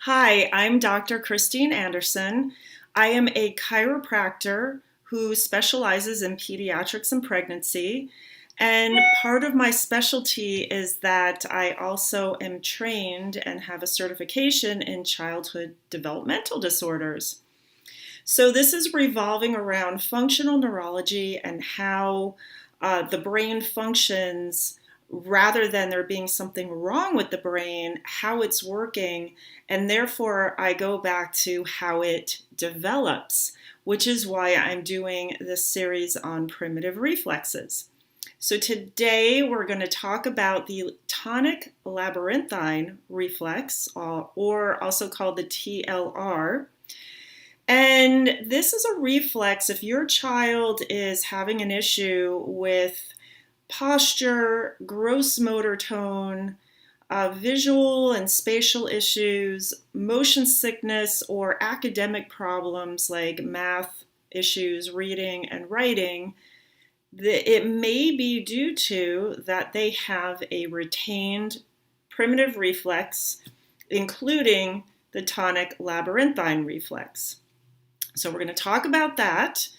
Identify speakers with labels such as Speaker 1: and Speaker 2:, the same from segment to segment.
Speaker 1: Hi, I'm Dr. Christine Anderson. I am a chiropractor who specializes in pediatrics and pregnancy. And part of my specialty is that I also am trained and have a certification in childhood developmental disorders. So this is revolving around functional neurology and how the brain functions rather than there being something wrong with the brain, how it's working, and therefore I go back to how it develops, which is why I'm doing this series on primitive reflexes. So today we're going to talk about the tonic labyrinthine reflex, or also called the TLR. And this is a reflex if your child is having an issue with posture, gross motor tone, visual and spatial issues, motion sickness, or academic problems like math issues, reading, and writing. It may be due to that they have a retained primitive reflex, including the tonic labyrinthine reflex. So we're going to talk about that.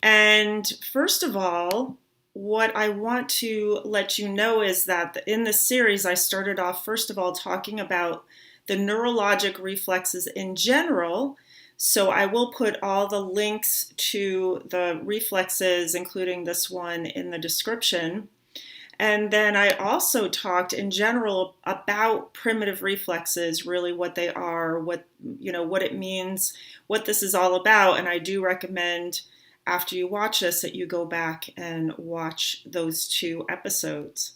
Speaker 1: And first of all, what I want to let you know is that in this series, I started off, first of all, talking about the neurologic reflexes in general. So I will put all the links to the reflexes, including this one, in the description. And then I also talked in general about primitive reflexes, really what they are, what it means, what this is all about. And I do recommend after you watch this that you go back and watch those 2 episodes.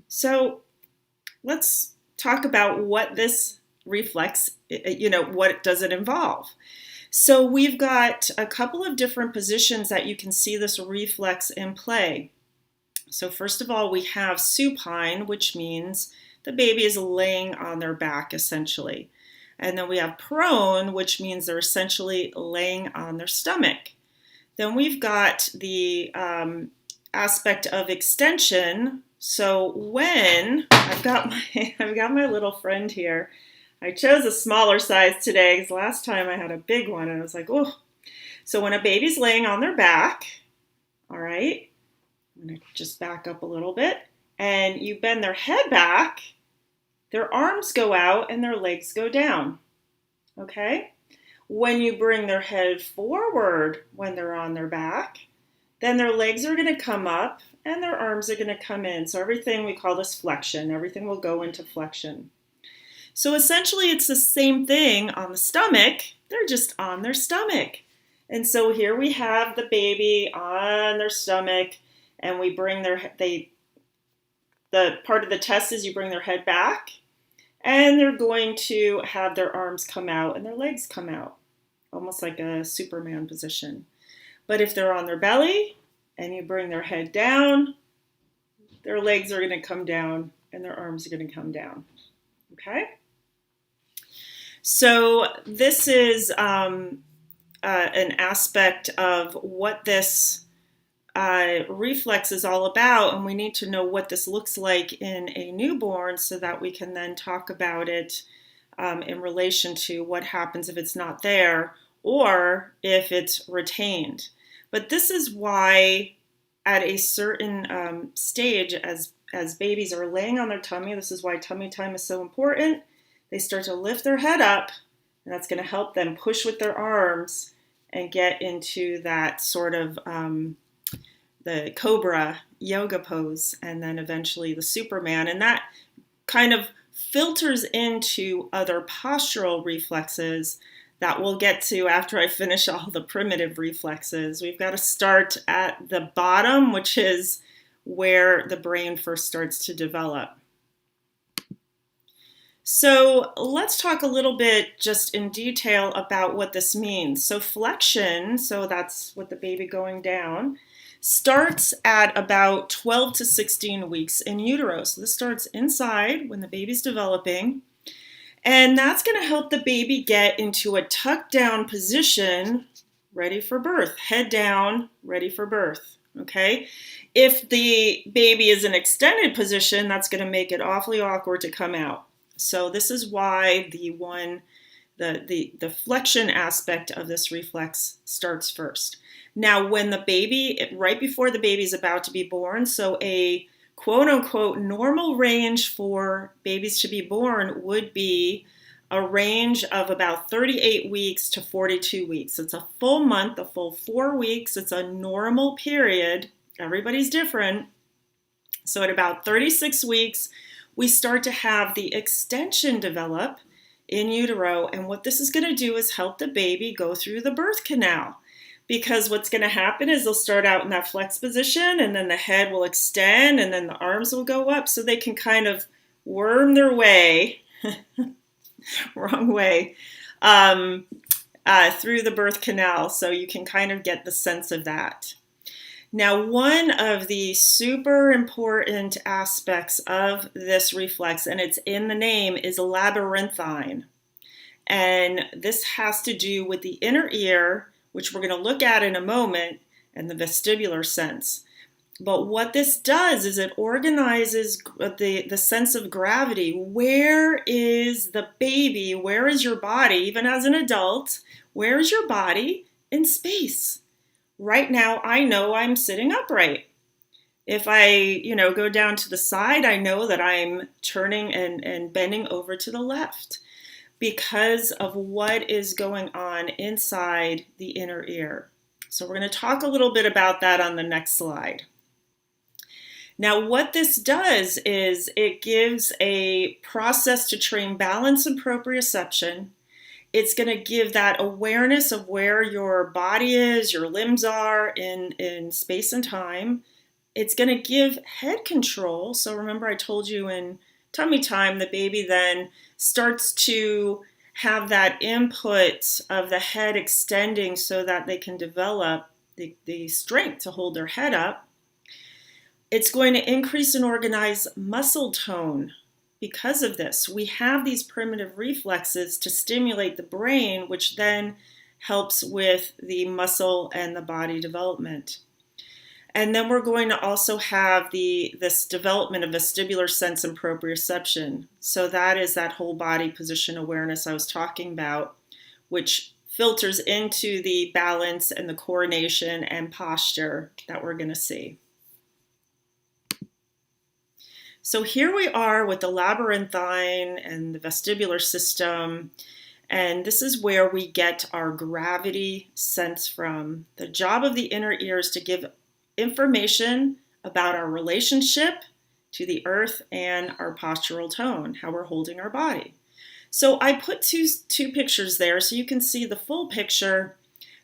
Speaker 1: So let's talk about what this reflex, what does it involve? So we've got a couple of different positions that you can see this reflex in play. So first of all, we have supine, which means the baby is laying on their back essentially. And then we have prone, which means they're essentially laying on their stomach. Then we've got the aspect of extension. So when I've got my little friend here. I chose a smaller size today because last time I had a big one and I was like, oh. So when a baby's laying on their back, all right, I'm going to just back up a little bit, and you bend their head back, their arms go out and their legs go down, okay? When you bring their head forward when they're on their back, then their legs are going to come up and their arms are going to come in. So everything, we call this flexion. Everything will go into flexion. So essentially it's the same thing on the stomach. They're just on their stomach. And so here we have the baby on their stomach, and we bring the part of the test is you bring their head back, and they're going to have their arms come out and their legs come out, almost like a Superman position. But if they're on their belly and you bring their head down, their legs are going to come down and their arms are going to come down. Okay? So this is an aspect of what this reflex is all about, and we need to know what this looks like in a newborn so that we can then talk about it in relation to what happens if it's not there or if it's retained. But this is why at a certain stage, as babies are laying on their tummy, this is why tummy time is so important. They start to lift their head up, and that's going to help them push with their arms and get into that sort of the cobra yoga pose, and then eventually the Superman. And that kind of filters into other postural reflexes that we'll get to after I finish all the primitive reflexes. We've got to start at the bottom, which is where the brain first starts to develop. So let's talk a little bit just in detail about what this means. So flexion, so that's with the baby going down, starts at about 12 to 16 weeks in utero. So this starts inside when the baby's developing. And that's going to help the baby get into a tucked down position, ready for birth. Head down, ready for birth. Okay? If the baby is in extended position, that's going to make it awfully awkward to come out. So this is why the flexion aspect of this reflex starts first. Now, when the baby, right before the baby's about to be born, so a quote unquote normal range for babies to be born would be a range of about 38 weeks to 42 weeks. It's a full month, a full 4 weeks. It's a normal period. Everybody's different. So at about 36 weeks, we start to have the extension develop in utero. And what this is going to do is help the baby go through the birth canal. Because what's going to happen is they'll start out in that flex position, and then the head will extend, and then the arms will go up so they can kind of worm their way, wrong way, through the birth canal. So you can kind of get the sense of that. Now, one of the super important aspects of this reflex, and it's in the name, is labyrinthine. And this has to do with the inner ear, which we're going to look at in a moment, and the vestibular sense. But what this does is it organizes the sense of gravity. Where is the baby? Where is your body? Even as an adult, where is your body in space? Right now, I know I'm sitting upright. If I, go down to the side, I know that I'm turning and bending over to the left because of what is going on inside the inner ear. So we're going to talk a little bit about that on the next slide. Now, what this does is it gives a process to train balance and proprioception. It's going to give that awareness of where your body is, your limbs are in space and time. It's going to give head control. So remember I told you in tummy time, the baby then starts to have that input of the head extending so that they can develop the strength to hold their head up. It's going to increase and organize muscle tone. Because of this, we have these primitive reflexes to stimulate the brain, which then helps with the muscle and the body development. And then we're going to also have this development of vestibular sense and proprioception. So that is that whole body position awareness I was talking about, which filters into the balance and the coordination and posture that we're going to see. So here we are with the labyrinthine and the vestibular system, and this is where we get our gravity sense from. The job of the inner ear is to give information about our relationship to the earth and our postural tone, how we're holding our body. So I put two pictures there so you can see the full picture.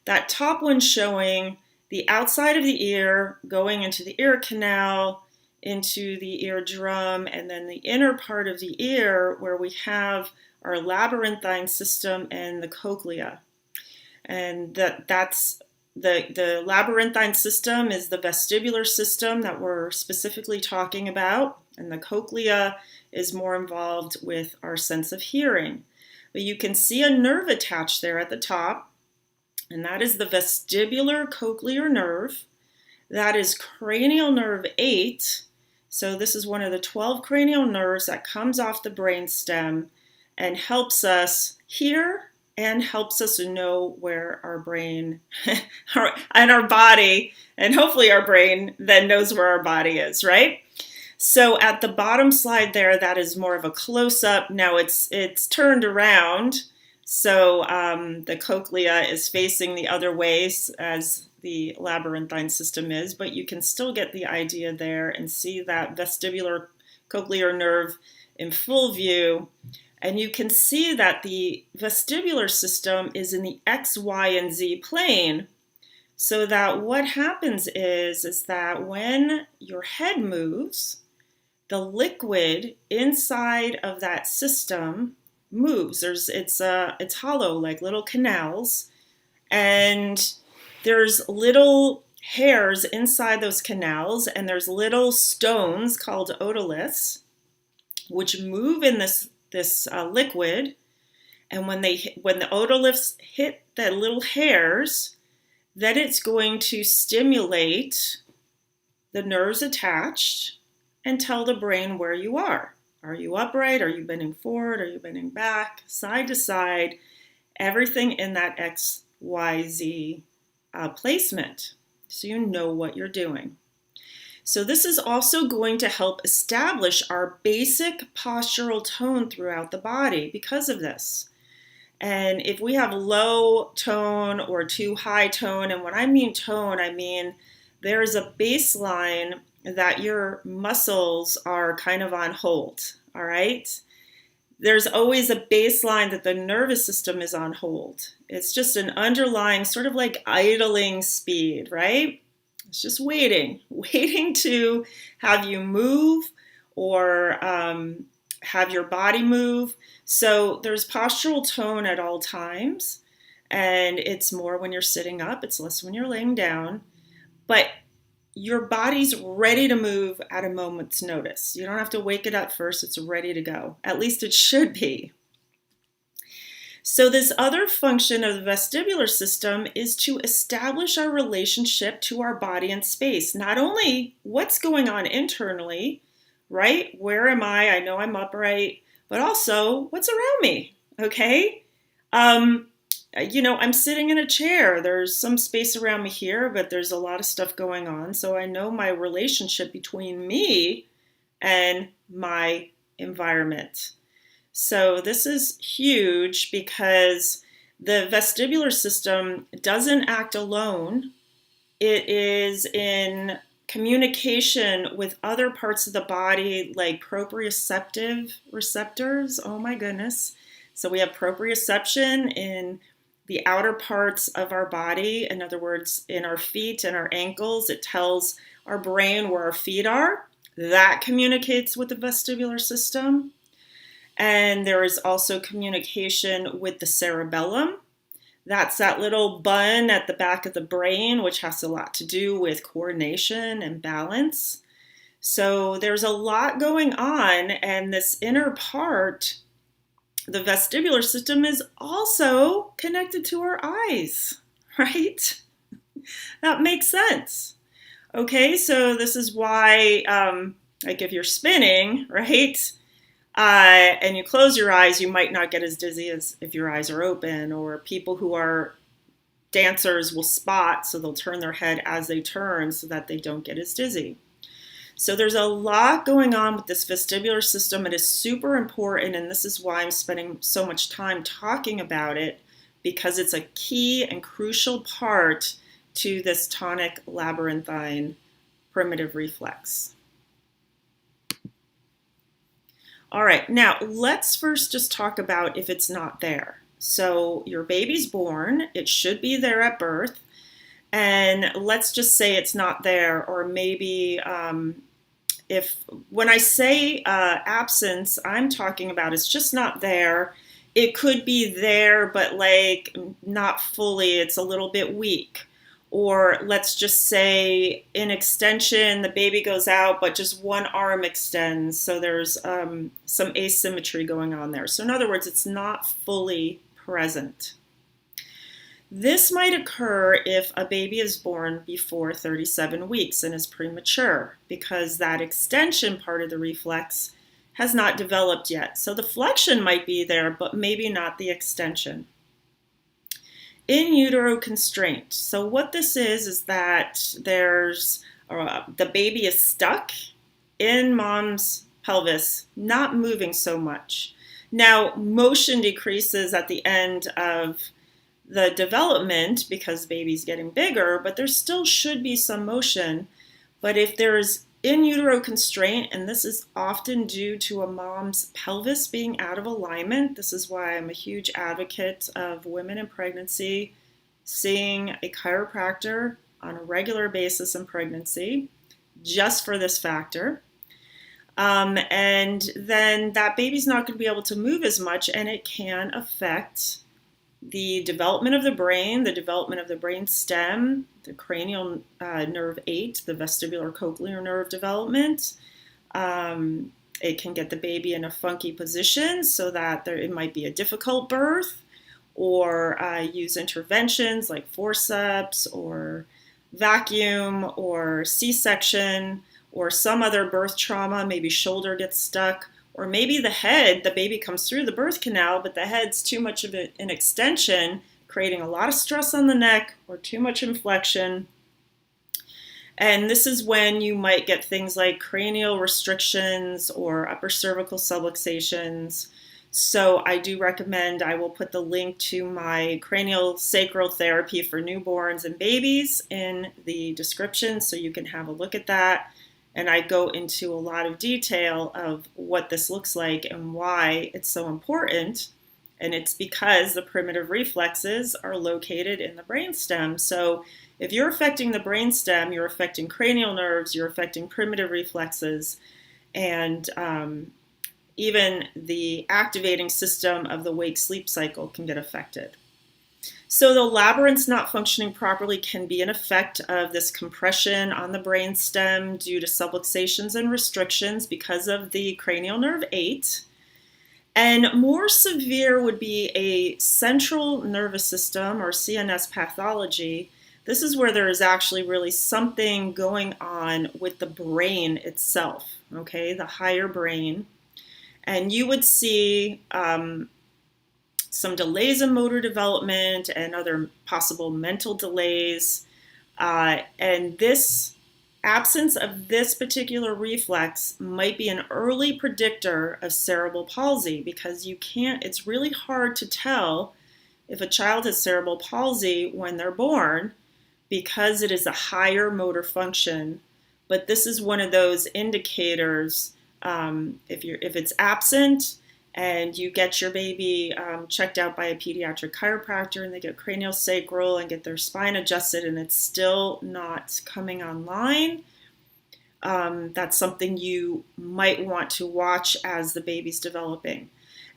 Speaker 1: That top one showing the outside of the ear going into the ear canal, into the eardrum, and then the inner part of the ear where we have our labyrinthine system and the cochlea. And that's the labyrinthine system is the vestibular system that we're specifically talking about, and the cochlea is more involved with our sense of hearing. But you can see a nerve attached there at the top, and that is the vestibular cochlear nerve. That is cranial nerve 8. So this is one of the 12 cranial nerves that comes off the brainstem and helps us hear and helps us to know where our brain and our body, and hopefully our brain then knows where our body is, right? So at the bottom slide there, that is more of a close-up. Now it's turned around, so the cochlea is facing the other way as the labyrinthine system is, but you can still get the idea there and see that vestibular cochlear nerve in full view. And you can see that the vestibular system is in the X, Y, and Z plane. So that what happens is that when your head moves, the liquid inside of that system moves. It's hollow, like little canals, and there's little hairs inside those canals, and there's little stones called otoliths, which move in this liquid. And when the otoliths hit the little hairs, then it's going to stimulate the nerves attached and tell the brain where you are. Are you upright? Are you bending forward? Are you bending back? Side to side? Everything in that XYZ placement, so you know what you're doing. So this is also going to help establish our basic postural tone throughout the body because of this. And if we have low tone or too high tone, and when I mean tone, I mean there is a baseline that your muscles are kind of on hold, all right? There's always a baseline that the nervous system is on hold. It's just an underlying sort of like idling speed, right? It's just waiting to have you move or have your body move. So there's postural tone at all times, and it's more when you're sitting up, it's less when you're laying down, but your body's ready to move at a moment's notice. You don't have to wake it up first, it's ready to go. At least it should be. So this other function of the vestibular system is to establish our relationship to our body and space. Not only what's going on internally, right? Where am I? I know I'm upright, but also what's around me, okay? I'm sitting in a chair. There's some space around me here, but there's a lot of stuff going on. So I know my relationship between me and my environment. So this is huge because the vestibular system doesn't act alone. It is in communication with other parts of the body like proprioceptive receptors. Oh my goodness. So we have proprioception in the outer parts of our body. In other words, in our feet and our ankles, it tells our brain where our feet are. That communicates with the vestibular system. And there is also communication with the cerebellum. That's that little bun at the back of the brain, which has a lot to do with coordination and balance. So there's a lot going on, and this inner part, the vestibular system, is also connected to our eyes, right? That makes sense. Okay, so this is why, like if you're spinning, right, and you close your eyes, you might not get as dizzy as if your eyes are open, or people who are dancers will spot, so they'll turn their head as they turn so that they don't get as dizzy. So there's a lot going on with this vestibular system. It is super important, and this is why I'm spending so much time talking about it, because it's a key and crucial part to this tonic labyrinthine primitive reflex. All right, now let's first just talk about if it's not there. So your baby's born, it should be there at birth, and let's just say it's not there, or maybe when I say absence, I'm talking about it's just not there. It could be there, but like not fully, it's a little bit weak. Or let's just say in extension, the baby goes out, but just one arm extends. So there's some asymmetry going on there. So in other words, it's not fully present. This might occur if a baby is born before 37 weeks and is premature, because that extension part of the reflex has not developed yet. So the flexion might be there, but maybe not the extension. In utero constraint. So what this is that there's the baby is stuck in mom's pelvis, not moving so much. Now, motion decreases at the end of the development because baby's getting bigger, but there still should be some motion. But if there's in utero constraint, and this is often due to a mom's pelvis being out of alignment, this is why I'm a huge advocate of women in pregnancy seeing a chiropractor on a regular basis in pregnancy, just for this factor. And then that baby's not going to be able to move as much, and it can affect the development of the brain stem, the cranial nerve 8, the vestibular cochlear nerve development. It can get the baby in a funky position so that it might be a difficult birth, or use interventions like forceps or vacuum or C-section or some other birth trauma, maybe shoulder gets stuck, Or maybe the baby comes through the birth canal, but the head's too much of an extension, creating a lot of stress on the neck or too much inflection. And this is when you might get things like cranial restrictions or upper cervical subluxations. So I do recommend, I will put the link to my craniosacral therapy for newborns and babies in the description so you can have a look at that. And I go into a lot of detail of what this looks like and why it's so important. And it's because the primitive reflexes are located in the brainstem. So if you're affecting the brainstem, you're affecting cranial nerves, you're affecting primitive reflexes, and even the activating system of the wake-sleep cycle can get affected. So the labyrinths not functioning properly can be an effect of this compression on the brainstem due to subluxations and restrictions because of the cranial nerve 8. And more severe would be a central nervous system or CNS pathology. This is where there is actually really something going on with the brain itself, okay, the higher brain. And you would see some delays in motor development and other possible mental delays. And this absence of this particular reflex might be an early predictor of cerebral palsy, because it's really hard to tell if a child has cerebral palsy when they're born because it is a higher motor function. But this is one of those indicators. If it's absent and you get your baby checked out by a pediatric chiropractor and they get craniosacral and get their spine adjusted and it's still not coming online, that's something you might want to watch as the baby's developing.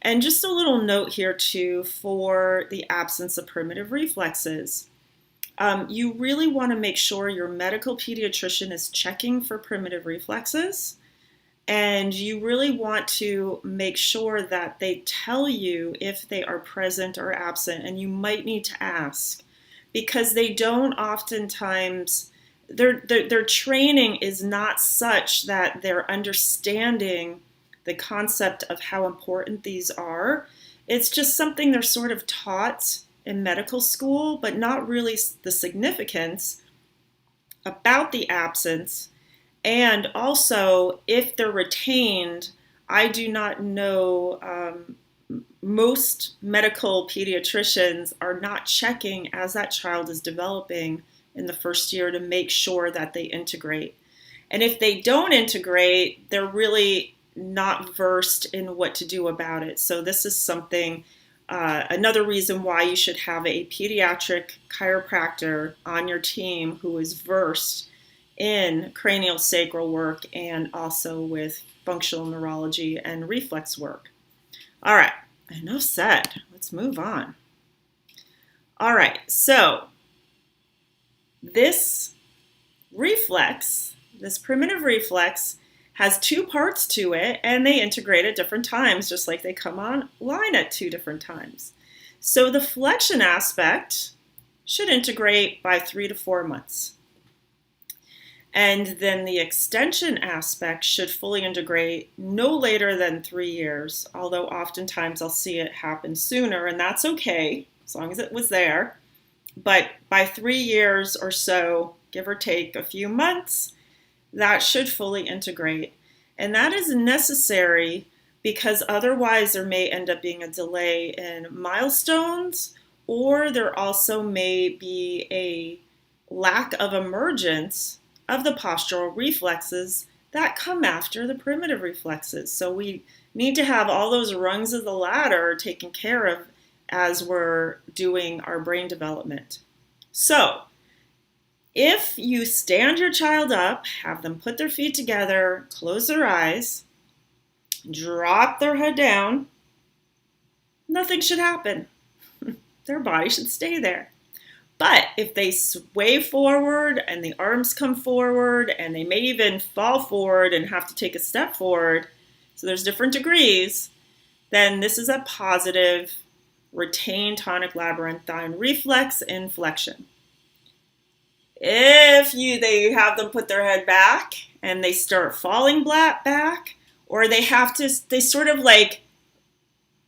Speaker 1: And just a little note here too for the absence of primitive reflexes. You really want to make sure your medical pediatrician is checking for primitive reflexes. And you really want to make sure that they tell you if they are present or absent, and you might need to ask, because they don't oftentimes, their training is not such that they're understanding the concept of how important these are. It's just something they're sort of taught in medical school, but not really the significance about the absence. And also, if they're retained, I do not know, most medical pediatricians are not checking as that child is developing in the first year to make sure that they integrate. And if they don't integrate, they're really not versed in what to do about it. So this is something, another reason why you should have a pediatric chiropractor on your team who is versed in cranial sacral work and also with functional neurology and reflex work. All right, enough said. Let's move on. All right, so this reflex, this primitive reflex, has two parts to it, and they integrate at different times, just like they come online at 2 different times. So the flexion aspect should integrate by 3 to 4 months. And then the extension aspect should fully integrate no later than 3 years, although oftentimes I'll see it happen sooner, and that's okay, as long as it was there. But by 3 years or so, give or take a few months, that should fully integrate. And that is necessary because otherwise there may end up being a delay in milestones, or there also may be a lack of emergence of the postural reflexes that come after the primitive reflexes. So we need to have all those rungs of the ladder taken care of as we're doing our brain development. So if you stand your child up, have them put their feet together, close their eyes, drop their head down, nothing should happen. Their body should stay there. But if they sway forward and the arms come forward and they may even fall forward and have to take a step forward, so there's different degrees, then this is a positive retained tonic labyrinthine reflex inflection. If they have them put their head back and they start falling back, or they sort of like,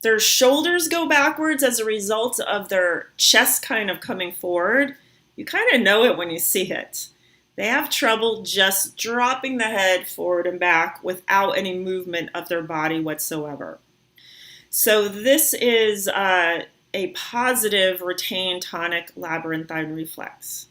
Speaker 1: their shoulders go backwards as a result of their chest kind of coming forward. You kind of know it when you see it. They have trouble just dropping the head forward and back without any movement of their body whatsoever. So this is a positive retained tonic labyrinthine reflex.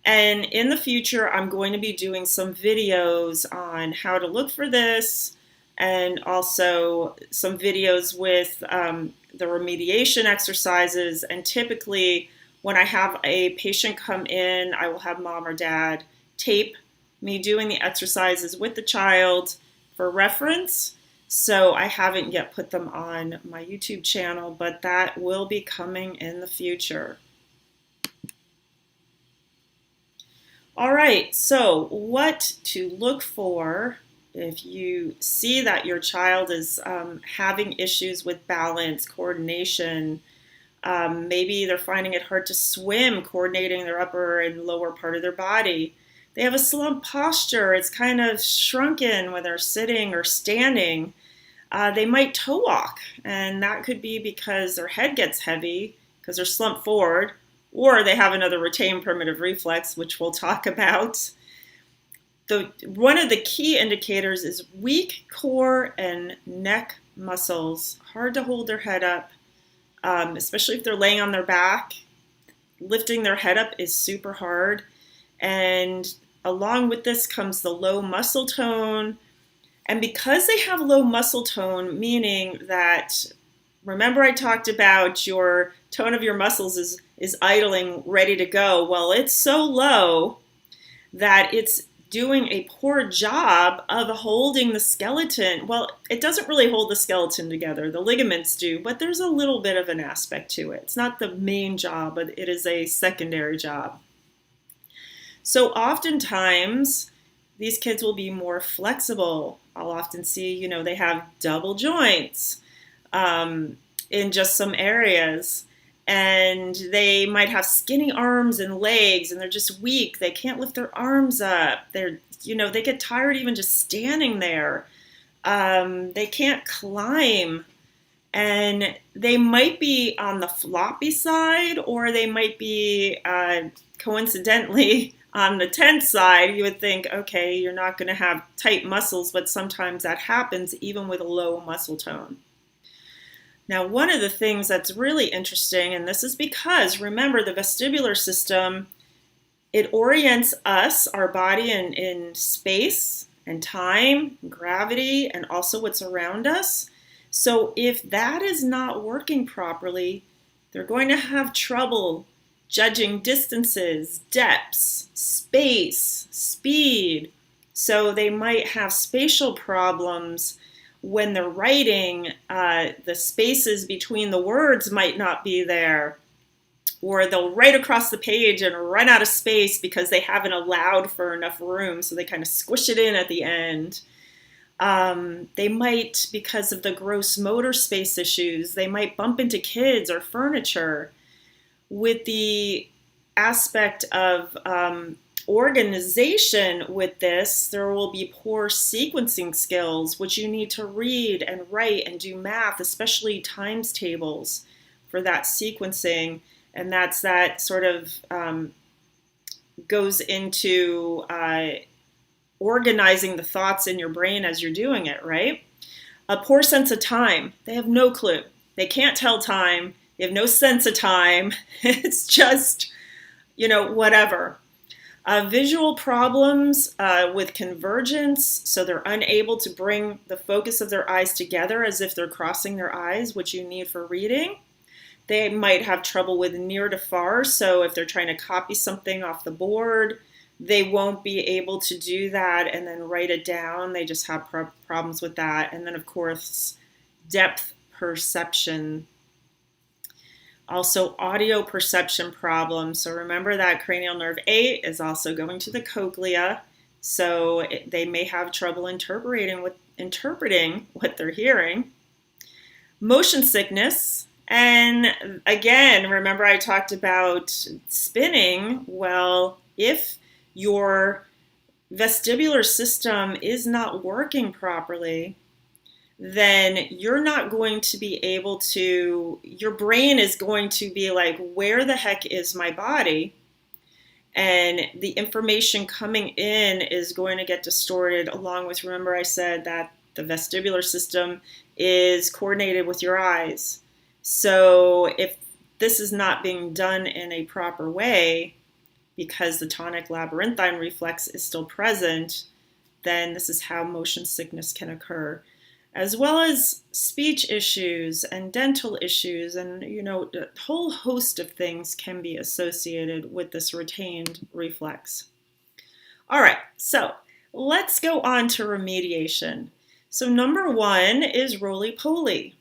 Speaker 1: And in the future, I'm going to be doing some videos on how to look for this, and also some videos with the remediation exercises. And typically, when I have a patient come in, I will have mom or dad tape me doing the exercises with the child for reference. So I haven't yet put them on my YouTube channel, but that will be coming in the future. All right, so what to look for if you see that your child is having issues with balance, coordination. Maybe they're finding it hard to swim, coordinating their upper and lower part of their body. They have a slump posture. It's kind of shrunken when they're sitting or standing. They might toe walk, and that could be because their head gets heavy because they're slumped forward, or they have another retained primitive reflex, which we'll talk about. One of the key indicators is weak core and neck muscles, hard to hold their head up, especially if they're laying on their back. Lifting their head up is super hard. And along with this comes the low muscle tone. And because they have low muscle tone, meaning that, remember I talked about your tone of your muscles is idling, ready to go. Well, it's so low that it's doing a poor job of holding the skeleton. Well, it doesn't really hold the skeleton together. The ligaments do, but there's a little bit of an aspect to it. It's not the main job, but it is a secondary job. So oftentimes, these kids will be more flexible. I'll often see, they have double joints in just some areas. And they might have skinny arms and legs, and they're just weak. They can't lift their arms up. They get tired even just standing there. They can't climb. And they might be on the floppy side, or they might be coincidentally on the tense side. You would think, okay, you're not going to have tight muscles, but sometimes that happens even with a low muscle tone. Now, one of the things that's really interesting, and this is because, remember, the vestibular system, it orients us, our body, in space and time, gravity, and also what's around us. So if that is not working properly, they're going to have trouble judging distances, depths, space, speed. So they might have spatial problems. When they're writing, the spaces between the words might not be there, or they'll write across the page and run out of space because they haven't allowed for enough room, so they kind of squish it in at the end. They might, because of the gross motor space issues, they might bump into kids or furniture. With the aspect of organization with this, there will be poor sequencing skills, which you need to read and write and do math, especially times tables for that sequencing. And that sort of goes into organizing the thoughts in your brain as you're doing it, right? A poor sense of time. They have no clue. They can't tell time. They have no sense of time. It's just, whatever. Visual problems with convergence, so they're unable to bring the focus of their eyes together as if they're crossing their eyes, which you need for reading. They might have trouble with near to far, so if they're trying to copy something off the board, they won't be able to do that and then write it down. They just have problems with that. And then, of course, depth perception. Also, audio perception problems. So remember that cranial nerve 8 is also going to the cochlea. So they may have trouble interpreting what they're hearing. Motion sickness. And again, remember I talked about spinning. Well, if your vestibular system is not working properly, then you're not going to be able to, your brain is going to be like, where the heck is my body? And the information coming in is going to get distorted, along with, remember I said that the vestibular system is coordinated with your eyes. So if this is not being done in a proper way, because the tonic labyrinthine reflex is still present, then this is how motion sickness can occur, as well as speech issues and dental issues, and a whole host of things can be associated with this retained reflex. All right, so let's go on to remediation. So number one is roly-poly.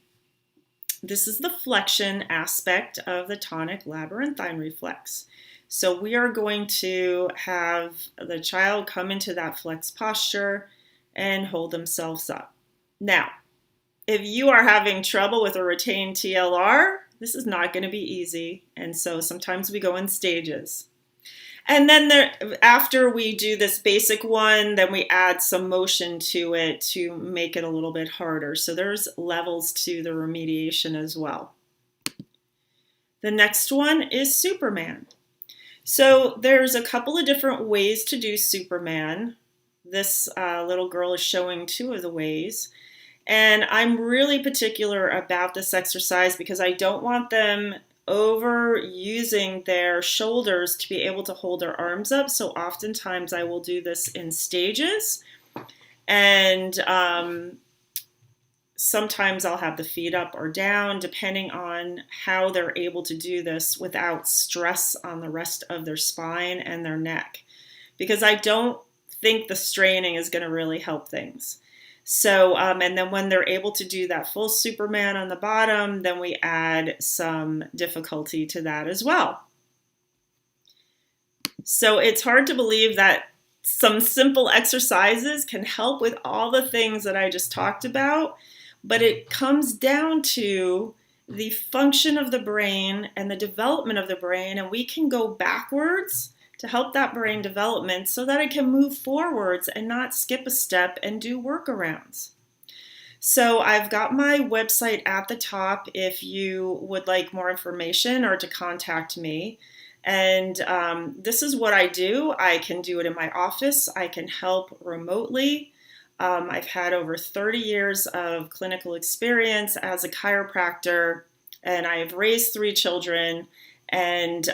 Speaker 1: This is the flexion aspect of the tonic labyrinthine reflex. So we are going to have the child come into that flex posture and hold themselves up. Now, if you are having trouble with a retained TLR, this is not going to be easy. And so sometimes we go in stages. And then after we do this basic one, then we add some motion to it to make it a little bit harder. So there's levels to the remediation as well. The next one is Superman. So there's a couple of different ways to do Superman. This little girl is showing two of the ways. And I'm really particular about this exercise because I don't want them overusing their shoulders to be able to hold their arms up. So oftentimes I will do this in stages. And sometimes I'll have the feet up or down, depending on how they're able to do this without stress on the rest of their spine and their neck. Because I don't think the straining is going to really help things. So, and then when they're able to do that full Superman on the bottom, then we add some difficulty to that as well. So it's hard to believe that some simple exercises can help with all the things that I just talked about, but it comes down to the function of the brain and the development of the brain, and we can go backwards to help that brain development so that it can move forwards and not skip a step and do workarounds. So I've got my website at the top if you would like more information or to contact me. And this is what I do. I can do it in my office. I can help remotely. I've had over 30 years of clinical experience as a chiropractor, and I've raised 3 children. And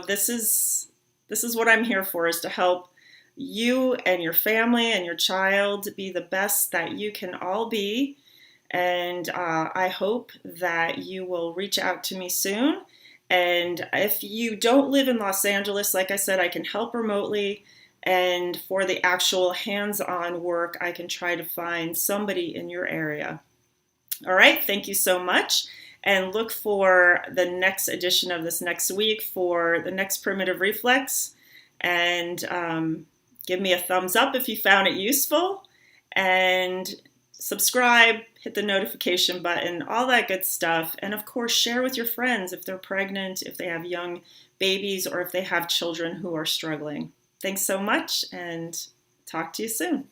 Speaker 1: this is what I'm here for, is to help you and your family and your child be the best that you can all be. And I hope that you will reach out to me soon. And if you don't live in Los Angeles, like I said, I can help remotely. And for the actual hands-on work, I can try to find somebody in your area. All right, thank you so much. And look for the next edition of this next week for the next primitive reflex. And give me a thumbs up if you found it useful. And subscribe, hit the notification button, all that good stuff. And of course, share with your friends if they're pregnant, if they have young babies, or if they have children who are struggling. Thanks so much, and talk to you soon.